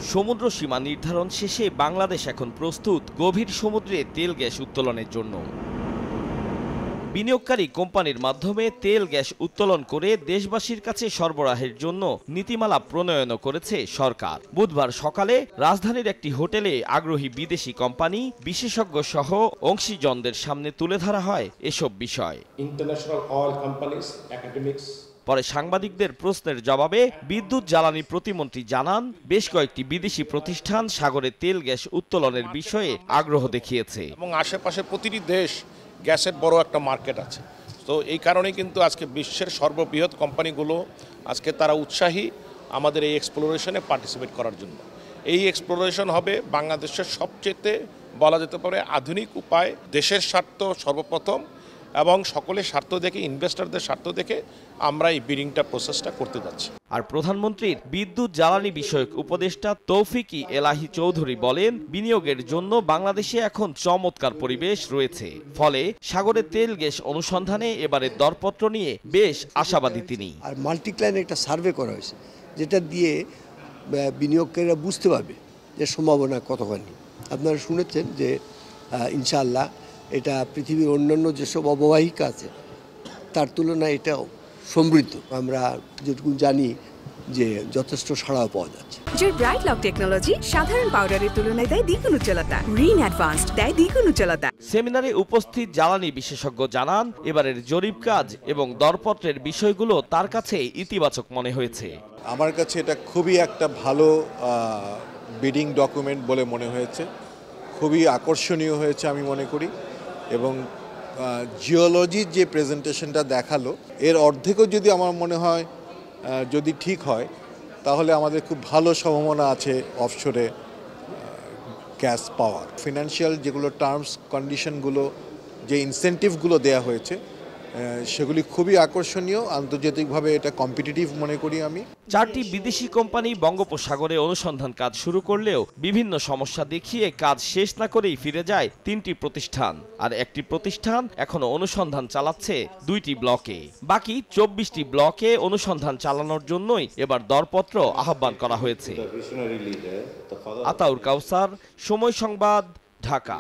সমুদ্র সীমা নির্ধারণ শেষে বাংলাদেশ এখন প্রস্তুত গভীর সমুদ্রে তেল গ্যাস উত্তোলনের জন্য। বিনিয়োগকারী কোম্পানির মাধ্যমে তেল গ্যাস উত্তোলন করে দেশবাসীর কাছে সরবরাহের জন্য নীতিমালা প্রণয়ন করেছে সরকার। বুধবার সকালে রাজধানীর একটি হোটেলে আগ্রহী বিদেশি কোম্পানি, বিশেষজ্ঞ সহ অংশীজনদের সামনে তুলে ধরা হয় এসব বিষয়। International oil companies, academics. পরে সাংবাদিকদের প্রশ্নের জবাবে বিদ্যুৎ জ্বালানি প্রতিমন্ত্রী জানান, বেশ কয়েকটি বিদেশি প্রতিষ্ঠান সাগরে তেল গ্যাস উত্তোলনের বিষয়ে আগ্রহ দেখিয়েছে এবং আশেপাশে প্রতিটি দেশ গ্যাসের বড় একটা মার্কেট আছে। তো এই কারণেই কিন্তু আজকে বিশ্বের সর্ববৃহৎ কোম্পানিগুলো আজকে তারা উৎসাহী আমাদের এই এক্সপ্লোরেশনে পার্টিসিপেট করার জন্য। এই এক্সপ্লোরেশন হবে বাংলাদেশের সবচেয়ে বলা যেতে পারে আধুনিক উপায়, দেশের স্বার্থ সর্বপ্রথম এবং সকলের স্বার্থ দেখে, ইনভেস্টরদের স্বার্থ দেখে আমরা এই বিডিংটা প্রসেসটা করতে যাচ্ছি। আর প্রধানমন্ত্রীর বিদ্যুৎ জ্বালানি বিষয়ক উপদেষ্টা তৌফিক-ই এলাহি চৌধুরী বলেন, বিনিয়োগের জন্য বাংলাদেশে এখন চমৎকার পরিবেশ রয়েছে। ফলে সাগরে তেল গ্যাস অনুসন্ধানে এবারের দরপত্র নিয়ে বেশ আশাবাদী তিনি। আর মাল্টিক্লাইন একটা সার্ভে করা হয়েছে, যেটা দিয়ে বিনিয়োগকারীরা বুঝতে পারবে যে সম্ভাবনা কতখানি। আপনারা শুনেছেন যে ইনশাআল্লাহ এটা পৃথিবীর অন্যান্য যেসব অববাহিকা আছে তার তুলনায় এটাও সমৃদ্ধ। আমরা যেটুকু জানি যে যথেষ্ট সাড়াও পাওয়া যাচ্ছে। জোর ব্রাইট লক টেকনোলজি সাধারণ পাউডারের তুলনায় দেয় দ্বিগুণ উজ্জ্বলতা, রিন অ্যাডভান্সড দেয় দ্বিগুণ উজ্জ্বলতা। সেমিনারে উপস্থিত জ্বালানি বিশেষজ্ঞ জানান, এবারের জরিপ কাজ এবং দরপত্রের বিষয়গুলো তার কাছে ইতিবাচক মনে হয়েছে। আমার কাছে এটা খুবই একটা ভালো বিডিং ডকুমেন্ট বলে মনে হয়েছে, খুবই আকর্ষণীয় হয়েছে আমি মনে করি। এবং জিওলজির যে প্রেজেন্টেশনটা দেখালো, এর অর্ধেকও যদি আমার মনে হয় যদি ঠিক হয়, তাহলে আমাদের খুব ভালো সম্ভাবনা আছে অফশোরে গ্যাস পাওয়ার। ফিনান্সিয়াল যেগুলো টার্মস কন্ডিশনগুলো, যে ইনসেন্টিভগুলো দেয়া হয়েছে, সেগুলি খুবই আকর্ষণীয়। আন্তর্জাতিকভাবে এটা কম্পিটিটিভ মনে করি আমি। 4টি বিদেশি কোম্পানি বঙ্গোপসাগরে অনুসন্ধান কাজ শুরু করলেও বিভিন্ন সমস্যা দেখিয়ে কাজ শেষ না করেই ফিরে যায় 3টি প্রতিষ্ঠান। আর একটি প্রতিষ্ঠান এখনো অনুসন্ধান চালাচ্ছে 2টি ব্লকে। বাকি 24টি ব্লকে অনুসন্ধান চালানোর জন্যই এবার দরপত্র আহ্বান করা হয়েছে। আতাউর কাউসার, সময় সংবাদ, ঢাকা।